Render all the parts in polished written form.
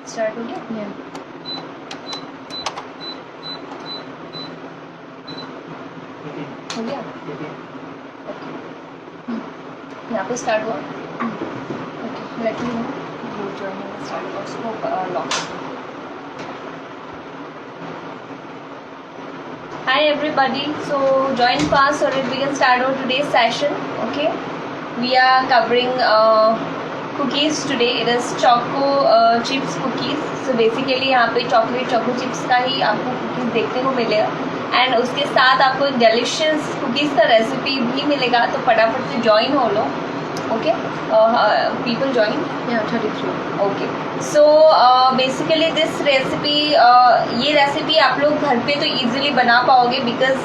Start हो गया? हो गया? ओके, यहाँ पे स्टार्ट हुआ। ओके, लेट मी नो वो जॉइनिंग स्टार्ट हुआ, उसको lock. Hi everybody, so join fast so that we can start our today's session. Okay, we are covering cookies today. It is choco chips cookies. So basically यहाँ पे chocolate choco chips का ही आपको cookies देखने को मिलेगा, and उसके साथ आपको एक delicious cookies का रेसिपी भी मिलेगा। तो फटाफट से join हो लो। Okay, people join. Yeah, 33. Okay, so basically this recipe, ये रेसिपी आप लोग घर पे तो इजीली बना पाओगे because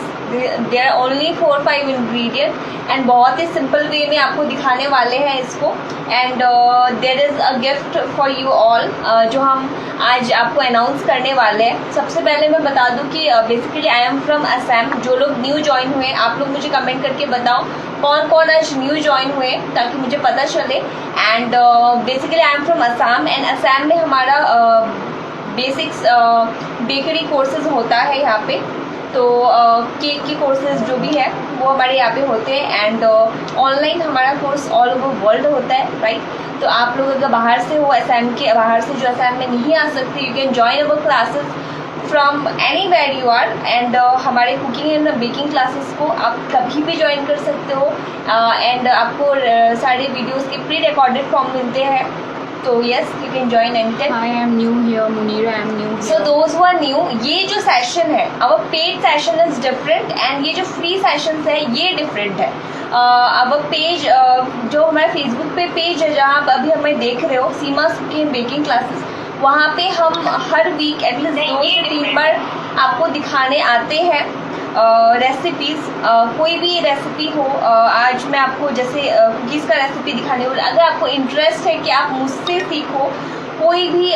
there are only 4-5 ingredient and बहुत ही सिंपल वे में आपको दिखाने वाले हैं इसको। And there is a gift for you all जो हम आज आपको अनाउंस करने वाले हैं। सबसे पहले मैं बता दूं कि basically I am from Assam. जो लोग न्यू ज्वाइन हुए आप लोग मुझे कमेंट करके बताओ कौन कौन आज न्यू ज्वाइन हुए ताकि मुझे पता चले। And basically I am from Assam and Assam में हमारा बेसिक्स बेकरी कोर्सेज होता है यहाँ पे। तो केक की कोर्सेज जो भी है वो हमारे यहाँ पे होते हैं एंड ऑनलाइन हमारा कोर्स ऑल ओवर वर्ल्ड होता है, राइट। तो आप लोग अगर बाहर से हो, असम के बाहर से जो असम में नहीं आ सकते, you can join our classes from anywhere you are. And हमारे कुकिंग एंड बेकिंग क्लासेस को आप कभी भी ज्वाइन कर सकते हो एंड आपको सारे वीडियोस के प्री रिकॉर्डेड फॉर्म मिलते हैं। तो yes, you can join any time. I am new here, Munira. I am new here. So those who are new, ये जो सेशन है अब paid session is different and ये जो फ्री सेशंस है ये डिफरेंट है। अब पेज जो हमारे फेसबुक पे पेज है जहाँ आप अभी हमें देख रहे हो, सीमा कुकिंग बेकिंग क्लासेस, वहाँ पे हम हर वीक एटलीस्ट 2 से 3 बार आपको दिखाने आते हैं रेसिपीज़। कोई भी रेसिपी हो, आज मैं आपको जैसे कुकीज़ का रेसिपी दिखाने वाली। अगर आपको इंटरेस्ट है कि आप मुझसे सीखो कोई भी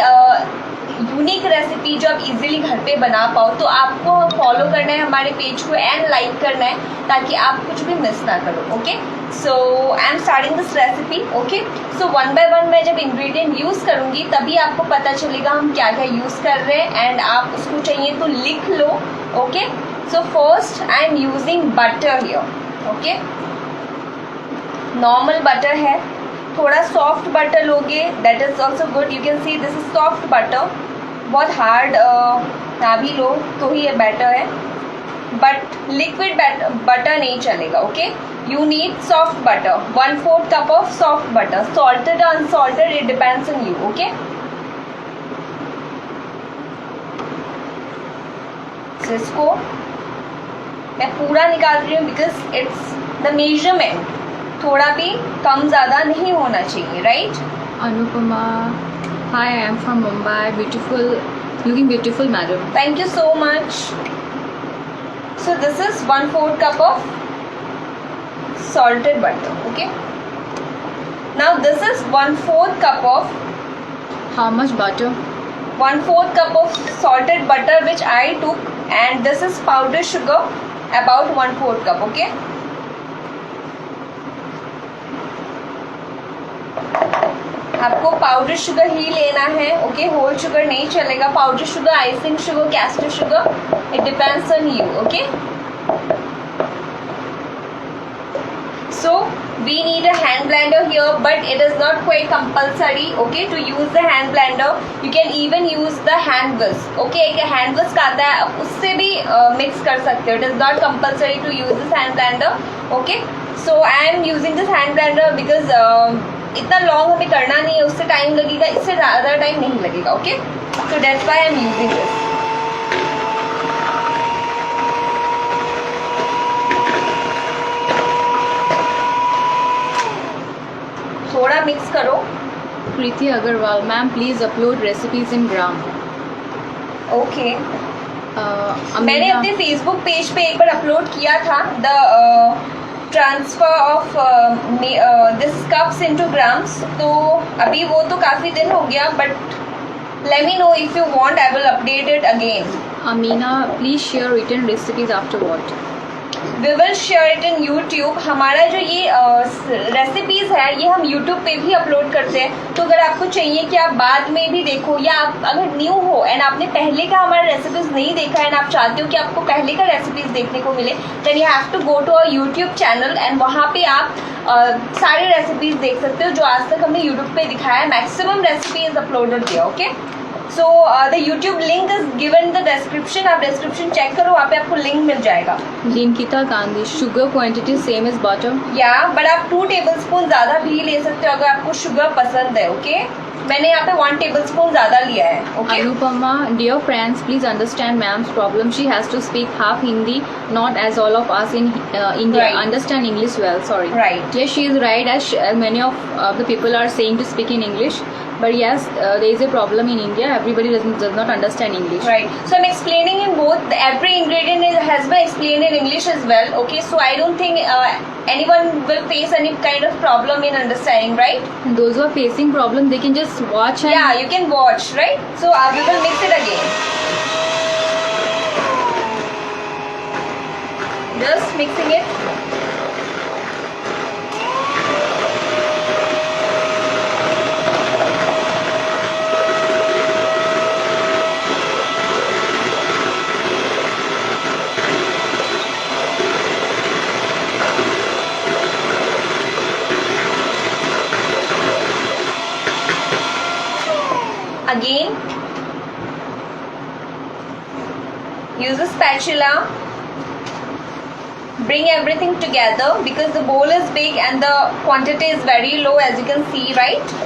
यूनिक रेसिपी जो आप इजीली घर पे बना पाओ, तो आपको फॉलो करना है हमारे पेज को एंड लाइक करना है ताकि आप कुछ भी मिस ना करो। Okay, so I am starting this recipe. Okay, so 1 by 1 मैं जब इंग्रेडिएंट यूज़ करूँगी तभी आपको पता चलेगा हम क्या क्या यूज़ कर रहे हैं एंड आप उसको चाहिए तो लिख लो। Okay, so first I am using butter here. Okay, normal butter है, थोड़ा सॉफ्ट बटर लोगे that is also good. You can see this is soft butter, बहुत हार्ड ना भी लो तो ही ये बेटर है, बट लिक्विड बटर नहीं चलेगा। Okay, you need soft butter, 1/4 cup of soft butter, salted और unsalted it depends on you. Okay, इसको मैं पूरा निकाल रही हूँ बिकॉज इट्स द मेजरमेंट थोड़ा भी कम ज़्यादा नहीं होना चाहिए, right? Anupama. Hi, I am from Mumbai. Beautiful, looking beautiful, madam. Thank you so much. So this is 1/4 cup of salted butter. Okay. Now this is 1/4 cup of How much butter? 1/4 cup of salted butter which I took, and this is powdered sugar about 1/4 cup. Okay. आपको powder sugar ही लेना है। Okay, whole sugar नहीं चलेगा। Powder sugar, icing sugar, castor sugar, it depends on you. Okay, so we need a hand blender here, but it is not quite compulsory, okay, to use the hand blender. You can even use the hand whisk. Okay, एक hand whisk आता है, आप उससे भी mix कर सकते हो. It is not compulsory to use this hand blender. Okay, so I am using this hand blender because इतना लॉन्ग हमें करना नहीं है, उससे टाइम लगेगा, इससे ज़्यादा टाइम नहीं लगेगा। Okay, so that's why I am using this. थोड़ा मिक्स करो। Preeti Agarwal, ma'am, please upload recipes in gram. Okay, Amina, मैंने अपने फेसबुक पेज पे एक बार अपलोड किया था the transfer of this cups into grams. तो अभी वो तो काफ़ी दिन हो गया, but let me know if you want, I will update it again. Amina, please share written recipes afterward. We will share it in YouTube. हमारा जो ये रेसिपीज है ये हम यूट्यूब पे भी अपलोड करते हैं, तो अगर आपको चाहिए कि आप बाद में भी देखो, या आप अगर न्यू हो एंड आपने पहले का हमारा रेसिपीज नहीं देखा एंड आप चाहते हो कि आपको पहले का रेसिपीज देखने को मिले, then you have to go to our YouTube channel and वहाँ पे आप सारे रेसिपीज देख सकते हो जो आज तक हमने यूट्यूब पे दिखाया है। मैक्सिमम रेसिपी इज अपलोडेड किया। Okay, so the YouTube link is given in the description. आप डिस्क्रिप्शन चेक करो, वहाँ पे आपको लिंक मिल जाएगा। लिंकिता Gandhi, sugar quantity same as butter. या बट आप 2 टेबलस्पून ज़्यादा भी ले सकते हो अगर आपको शुगर पसंद है। ओके, मैंने यहाँ पे 1 टेबलस्पून ज़्यादा लिया है। Okay, Anupama, dear friends, please understand ma'am's problem. She has to speak half Hindi, not as all of us in India. Right. Understand English well. Sorry. Right. Yes, she is right. As many of the people are saying to speak in English, but yes, there is a problem in India. Everybody does not understand English. right. So I'm explaining in both. Every ingredient has been explained in English as well. Okay, so I don't think anyone will face any kind of problem in understanding. Right? And those who are facing problem, they can just watch and Yeah, you can watch. Right? So we will mix it again. Just mixing it. Again, use a spatula, bring everything together because the bowl is big and the quantity is very low, as you can see, right?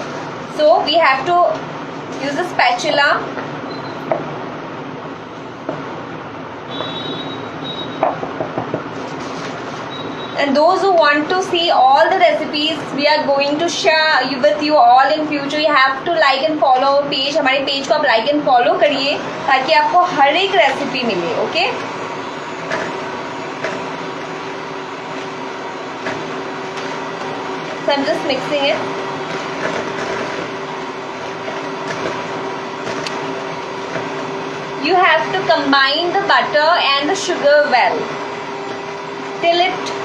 So we have to use a spatula. And those who want to see all the recipes we are going to share with you all in future, you have to like and follow our page. हमारे page को आप like and follow करिए ताकि आपको हर एक recipe मिले। Okay, so I'm just mixing it. You have to combine the butter and the sugar well till it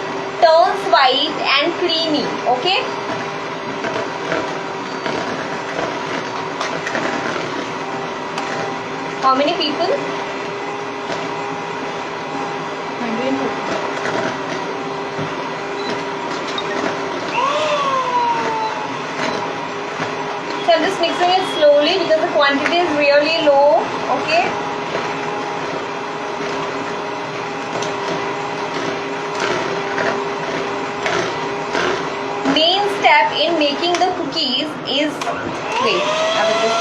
turns white and creamy. Okay, how many people? 150. So I'm just mixing it slowly because the quantity is really low. Okay, main step in making the cookies is, wait, I will just,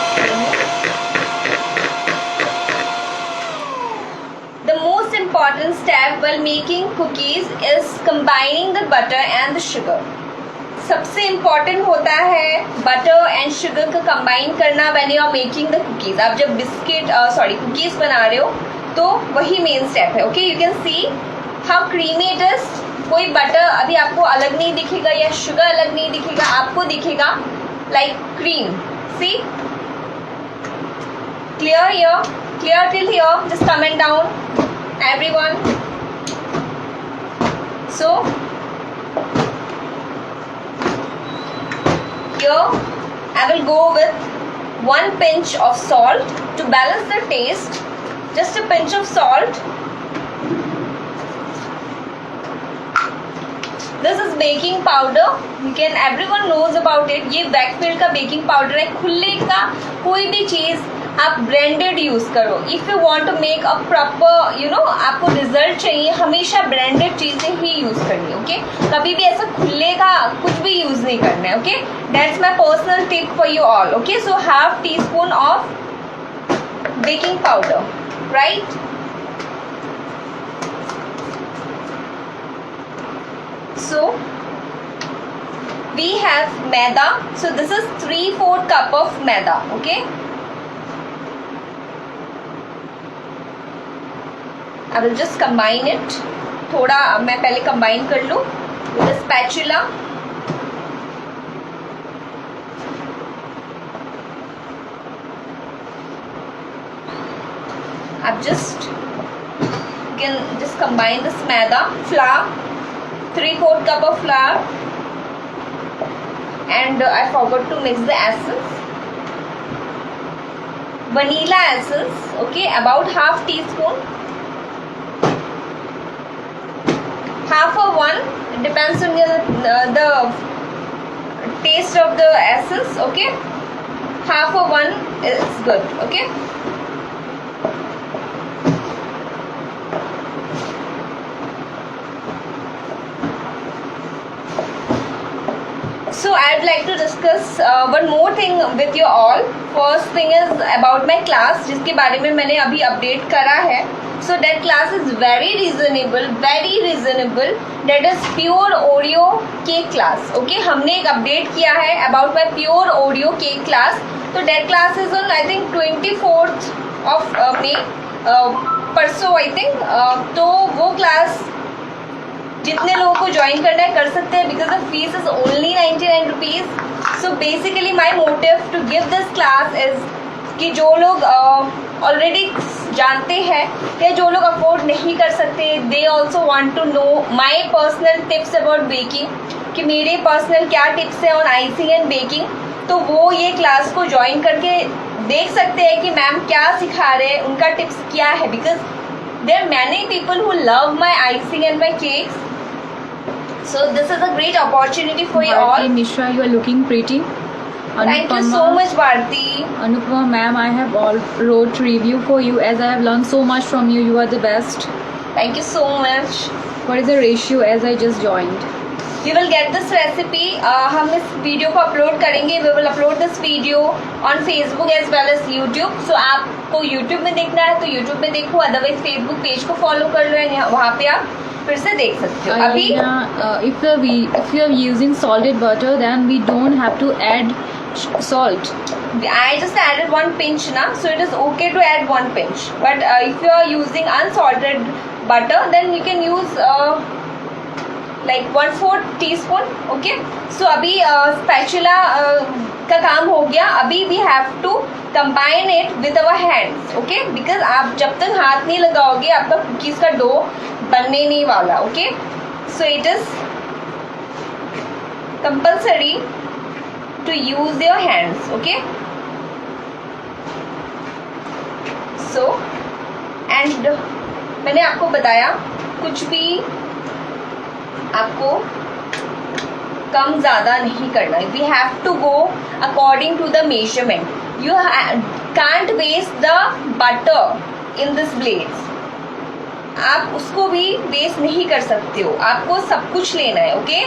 the most important step while making cookies is combining the butter and the sugar. सबसे important होता है butter and sugar को combine करना when you are making the cookies. आप जब cookies बना रहे हो तो वही मेन स्टेप है। Okay, you can see how creamy it is. कोई बटर अभी आपको अलग नहीं दिखेगा या शुगर अलग नहीं दिखेगा, आपको दिखेगा like cream. See, clear here, clear till here, just comment down everyone. So here I will go with 1 pinch of salt to balance the taste. Just a pinch of salt. This is baking powder. You can, everyone knows about it. ये Wakefield का baking powder है। खुले का कोई भी चीज आप branded use करो। If you want to make a proper आपको रिजल्ट चाहिए, हमेशा ब्रांडेड चीजें ही यूज करनी। ओके, कभी भी ऐसा खुले का कुछ भी यूज नहीं करना है। Okay, that's my personal tip for you all. Okay, so half tea spoon of baking powder, right? So we have maida. So this is 3/4 cup of maida. Okay, I will just combine it. थोड़ा मैं पहले combine कर लूँ with a spatula. अब just can just combine this maida, flour, 3/4 cup of flour, and I forgot to mix the essence, vanilla essence, okay, about half teaspoon, half or one, it depends on the taste of the essence, okay, half or one is good, okay. So I'd like to discuss one more thing with you all. First thing is about my class, जिसके बारे में मैंने अभी update करा है. So that class is very reasonable. That is pure Oreo cake class. Okay, हमने एक update किया है about my pure Oreo cake class. So that class is on I think 24th of May. परसों I think. तो वो class जितने लोगों को ज्वाइन करना है कर सकते हैं, because the fees is only 99 rupees. So basically my motive to give this class is कि जो लोग ऑलरेडी जानते हैं या जो लोग अफोर्ड नहीं कर सकते, they also want to know my personal tips about baking, कि मेरे पर्सनल क्या टिप्स हैं ऑन आइसिंग एंड बेकिंग. तो वो ये क्लास को ज्वाइन करके देख सकते हैं कि मैम क्या सिखा रहे हैं, उनका टिप्स क्या है, because there are many people who love my icing and my cakes. So this is a great opportunity for you all. Mishra, you are looking pretty. Thank you so much, Bharti. Anupama ma'am, I have all wrote review for you as I have learned so much from you. You are the best. Thank you so much. What is the ratio as I just joined? You will get this recipe. हम इस video को upload करेंगे. We will upload this video on Facebook as well as YouTube. So आपको YouTube में देखना है तो YouTube में देखो, अदरवाइज Facebook पेज को फॉलो कर लो एंड वहाँ पे आप फिर से देख सकते हो. अभी if you are using salted butter, then we don't have to add salt. I just added 1 pinch now, so it is okay to add 1 pinch. But if you are using unsalted butter, then you can use like 1/4 teaspoon. Okay. So अभी spatula का काम हो गया. अभी we have to combine it with our hands. Okay. Because आप जब तक हाथ नहीं लगाओगे आपका कुकीज का डो बनने नहीं वाला. Okay. So it is compulsory to use your hands. Okay. So and मैंने आपको बताया कुछ भी आपको कम ज़्यादा नहीं करना. We have to go according to the measurement. You can't waste the butter in this blades. आप उसको भी वेस्ट नहीं कर सकते हो, आपको सब कुछ लेना है. ओके.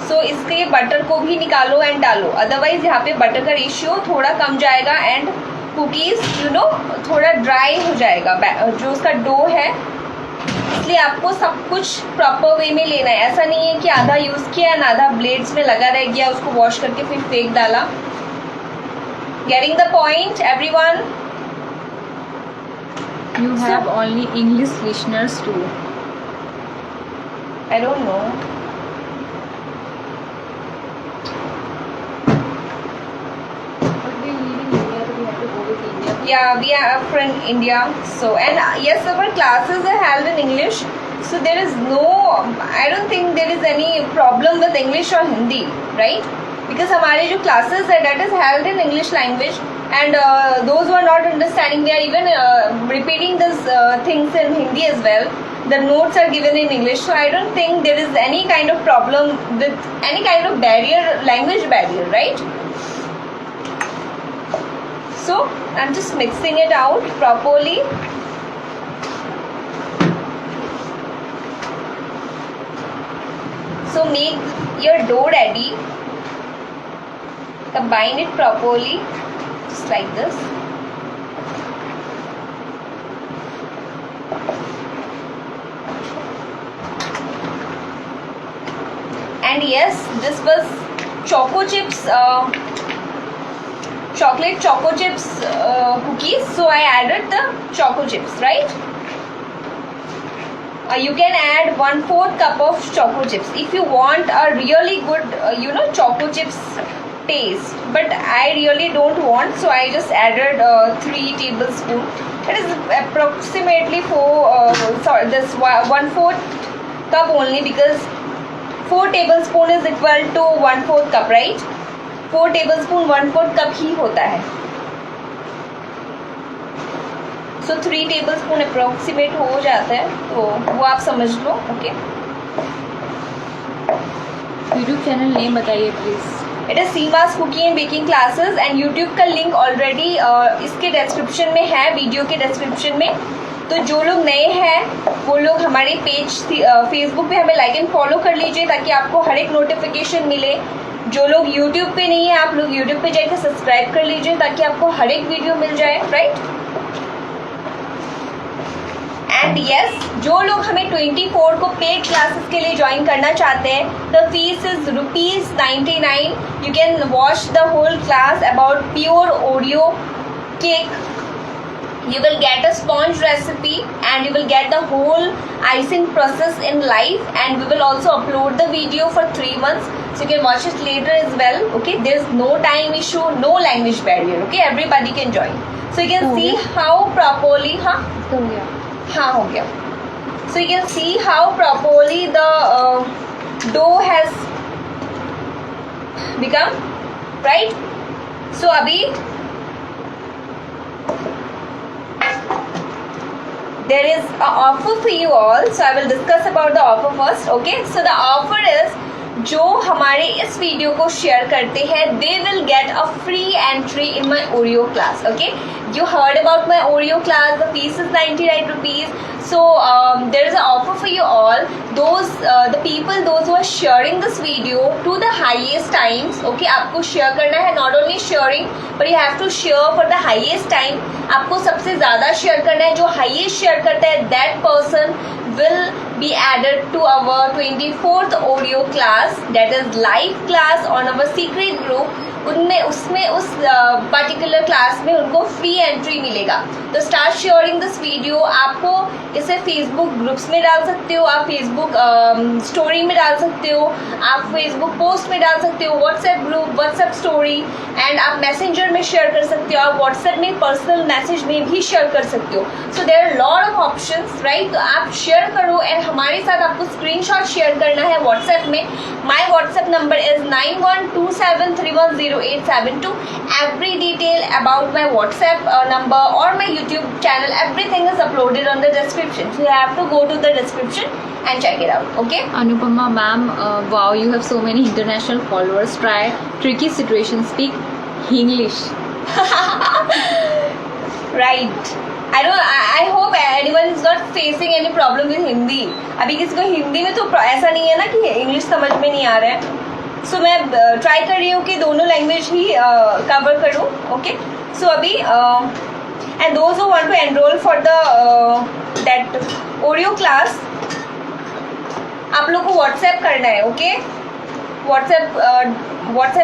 सो इसके बटर को भी निकालो एंड डालो, अदरवाइज यहाँ पे बटर का रेशियो थोड़ा कम जाएगा एंड कुकीज़ यू नो थोड़ा ड्राई हो जाएगा जो उसका डो है. इसलिए आपको सब कुछ प्रॉपर वे में लेना है. ऐसा नहीं है कि आधा यूज़ किया एंड आधा ब्लेड्स में लगा रह गया, उसको वॉश करके फिर फेंक डाला. Getting the point everyone? You have only English listeners too. I don't know. But we live in India, so we have to go with India. Yeah, we are from India. So and yes, our classes are held in English. So there is no, I don't think there is any problem with English or Hindi, right? Because हमारे जो classes है that is held in English language, and those who are not understanding, they are even repeating these things in Hindi as well. The notes are given in English, so I don't think there is any kind of problem with any kind of barrier, language barrier, right? So I'm just mixing it out properly. So make your dough ready. Combine it properly, just like this. And yes, this was choco chips, chocolate choco chips cookies. So I added the choco chips, right? You can add 1/4 cup of choco chips if you want a really good choco chips taste, but I really don't want, so I just added 3 tablespoons. It is approximately 1/4 cup only, because 4 tablespoon is equal to 1/4 cup, right? 4 tablespoon 1/4 cup ही होता है. So 3 tablespoon approximate हो जाता है, तो वो आप समझ लो. Okay, YouTube channel name बताइए please. It is Seema's cooking and baking classes, and YouTube का लिंक ऑलरेडी इसके डिस्क्रिप्शन में है, वीडियो के डिस्क्रिप्शन में. तो जो लोग नए हैं वो लोग हमारे पेज फेसबुक पे हमें लाइक एंड फॉलो कर लीजिए, ताकि आपको हर एक नोटिफिकेशन मिले. जो लोग यूट्यूब पे नहीं है, आप लोग यूट्यूब पे जाकर सब्सक्राइब कर लीजिए, ताकि आपको हर एक वीडियो मिल जाए, राइट. एंड यस, जो लोग हमें 24 को पेड क्लासेस के लिए ज्वाइन करना चाहते हैं, the fees is ₹99. You can watch the whole class about pure Oreo cake. You will get a sponge recipe, and you will get the whole icing process in live, and we will also upload the video for 3 months, so you can watch it later as well. Okay, there's no time issue, no language barrier. Okay, everybody can join, so you can see how properly हो गया. हाँ हो गया. So you can see how properly the dough has become, right? So अभी there is an offer for you all, so I will discuss about the offer first. Okay, so the offer is, जो हमारे इस video को share करते हैं, they will get a free entry in my Oreo class. Okay, you heard about my Oreo class, the fees is 99 rupees. So there is an offer for you all. The people who are sharing this video to the highest times. Okay, आपको share करना है, not only sharing, but you have to share for the highest time. आपको सबसे ज़्यादा share करना है. जो highest share करता है, that person will be added to our 24th Oreo class, that is live class on our secret group. उसमें उस पर्टिकुलर क्लास में उनको फ्री एंट्री मिलेगा. तो स्टार्ट शेयरिंग दिस वीडियो. आपको इसे फेसबुक ग्रुप्स में डाल सकते हो, आप फेसबुक स्टोरी में डाल सकते हो, आप फेसबुक पोस्ट में डाल सकते हो, WhatsApp group, WhatsApp story, and आप मैसेंजर में शेयर कर सकते हो, आप व्हाट्सएप में पर्सनल मैसेज में भी शेयर कर सकते हो. So there are lot of options, right. तो आप शेयर करो, एंड हमारे साथ आपको स्क्रीनशॉट शेयर करना है व्हाट्सएप में. My WhatsApp number is 9127310872. Every detail about my WhatsApp number or my YouTube channel, everything is uploaded on the description. So you have to go to the description and check it out. Okay. Anupama ma'am, wow, you have so many international followers. Try tricky situations. Speak English. Right. I hope anyone is not facing any problem with Hindi. अभी किसी को हिंदी में तो ऐसा नहीं है ना कि इंग्लिश समझ में नहीं आ रहा है. सो मैं ट्राई कर रही हूँ कि दोनों लैंग्वेज ही कवर करूँ. ओके, सो अभी and those who want to enrol for the that Oreo class, आप लोग को व्हाट्सएप करना है. ओके, व्हाट्सएप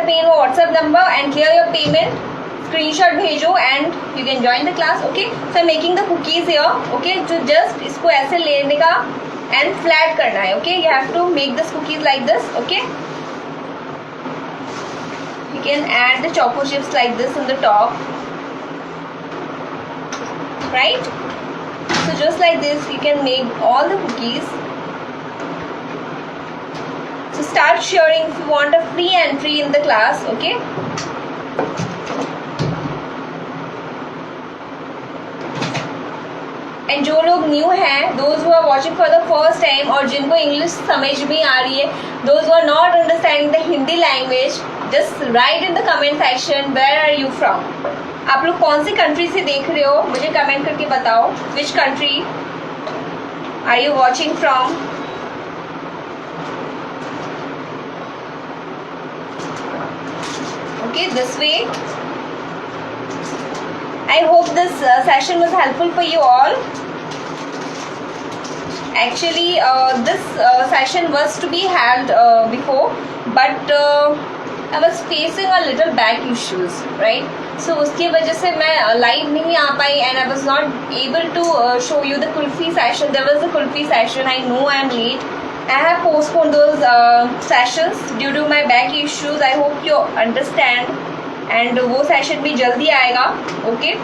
में WhatsApp number and clear your payment, screenshot भेजो and you can join the class. Okay, so making the cookies here. Okay, जो just इसको ऐसे लेने का एंड फ्लैट करना है. Okay, you have to make this cookies like this. Okay, you can add the choco chips like this in the top, right? So just like this you can make all the cookies. So start sharing if you want a free entry in the class. Okay, and जो लोग new हैं, those who are watching for the first time, और जिनको English समझ में आ रही है, those who are not understanding the Hindi language, just write in the comment section where are you from. आप लोग कौन सी कंट्री से देख रहे हो, मुझे कमेंट करके बताओ. Which country are you watching from. Okay, this way. I hope this session was helpful for you all. Actually, this session was to be held before, but I was facing a little back issues, right? So उसकी वजह से मैं live नहीं आ पाई, and I was not able to show you the kulfi session. There was a kulfi session. I know I am late, I have postponed those sessions due to my back issues. I hope you understand. And वो session भी जल्दी आएगा. Okay.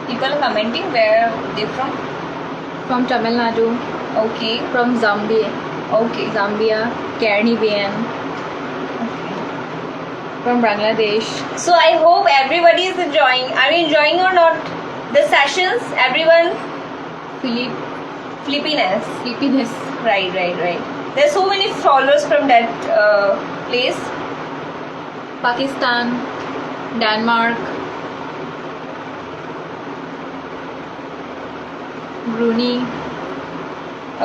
People are commenting where they from. From Tamil Nadu, Okay. from Zambia, Okay. Caribbean, from Bangladesh. So I hope everybody is enjoying. Are you enjoying or not the sessions? Everyone, Filipinas. Filipiness. Right. There's so many followers from that place. Pakistan, Denmark, Brunei.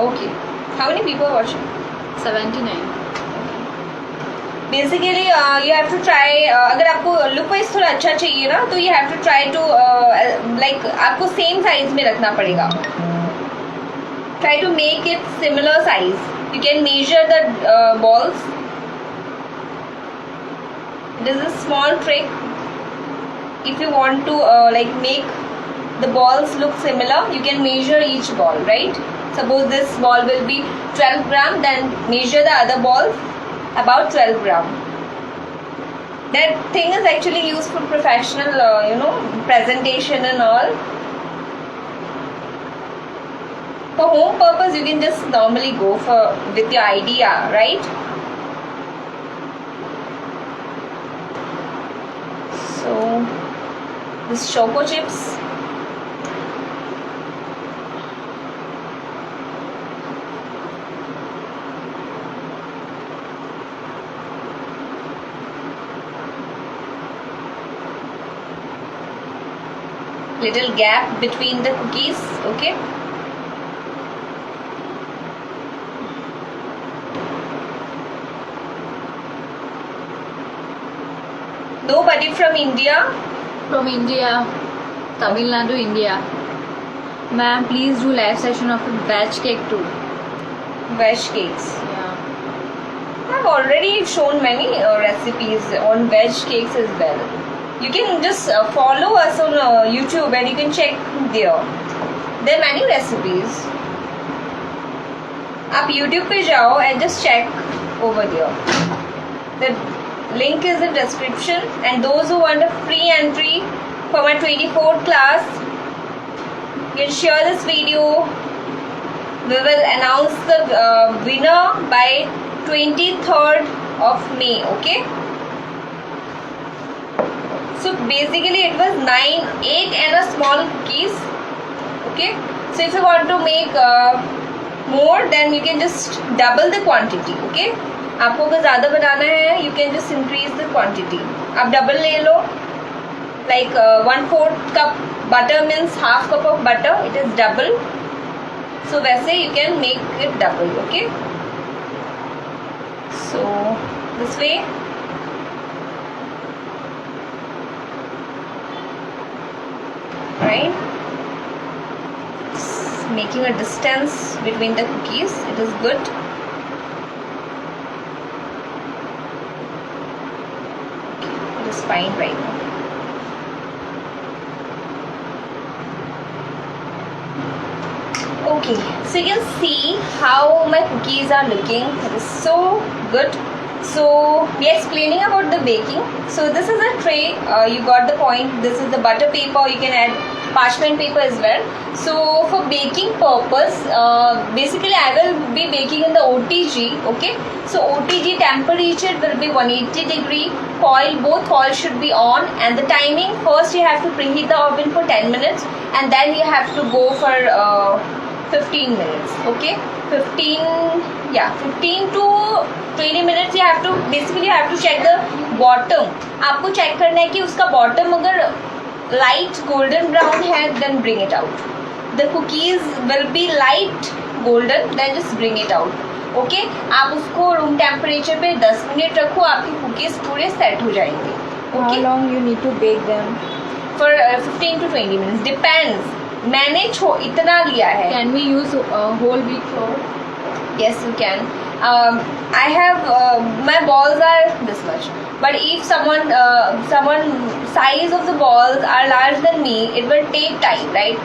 Okay. How many people are watching? 79. Basically you have to try, अगर आपको look wise थोड़ा अच्छा चाहिए ना तो you have to try to like आपको same size में रखना पड़ेगा. Try to make it similar size. You can measure the balls. It is a small trick. if you want to like make the balls look similar, you can measure each ball, right? Suppose this ball will be 12 gram, then measure the other balls about 12 gram. That thing is actually used for professional presentation and all. For home purpose you can just normally go for with your idea, right? So this choco chips, little gap between the cookies, okay? Nobody from India? From India, Tamil Nadu, India. Ma'am, please do live session of batch cake too. Veg cakes. Yeah. I've already shown many recipes on veg cakes as well. You can just follow us on YouTube and you can check there. There are many recipes. आप YouTube पे जाओ and just check over there. The link is in description, and those who want a free entry for my 24th class, you can share this video. We will announce the winner by 23rd of May, okay? So basically it was 9, 8 and a small cookies, okay? So if you want to make more, then you can just double the quantity, okay? आपको अगर ज़्यादा बनाना है, you can just increase the quantity. आप double ले लो, like 1/4 cup butter means half cup of butter, it is double. So वैसे you can make it double, okay? So this way. Right? Making a distance between the cookies, it is good. It is fine right now. Okay, so you can see how my cookies are looking. It is so good. So we are explaining about the baking. So this is a tray, you got the point. This is the butter paper, you can add parchment paper as well. So for baking purpose, basically I will be baking in the OTG, okay? So OTG temperature will be 180 degree, coil, both coils should be on, and the timing, first you have to preheat the oven for 10 minutes and then you have to go for 15 minutes, okay? 15 to 20 minutes you have to, basically you have to check the bottom. आपको check करना है कि उसका bottom अगर light golden brown है, then bring it out. The cookies will be light golden, then just bring it out. Okay? आप उसको room temperature पे 10 मिनट रखो, आपकी cookies पूरे set हो जाएंगे. How Okay? long you need to bake them? For 15 to 20 minutes. Depends. मैंने इतना लिया है. Can we use whole wheat flour? Yes, you can. I have my balls are this much, but if someone size of the balls are larger than me, it will take time, right?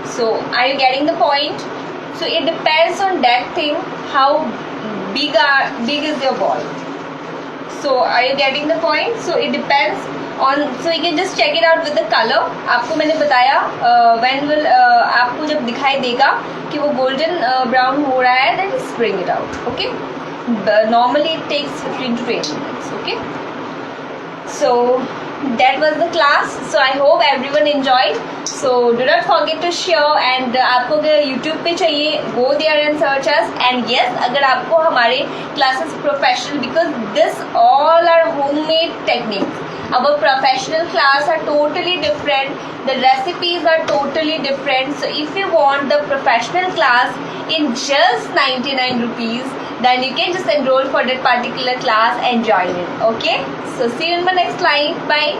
So are you getting the point? So it depends on that thing, how big is your ball. So are you getting the point? So it depends on, so you can just check it out with the color. आपको मैंने बताया when will आपको जब दिखाई देगा कि वो golden brown हो रहा है, then just bring it out. Okay, normally it takes 15 to 20 minutes. Okay, so that was the class. So I hope everyone enjoyed. So do not forget to share, and आपको अगर YouTube पे चाहिए, go there and search us. And yes, अगर आपको हमारे classes professional, because this all are homemade techniques. Our professional class are totally different. The recipes are totally different. So if you want the professional class in just 99 rupees, then you can just enroll for that particular class and join it. Okay, so see you in my next slide. Bye.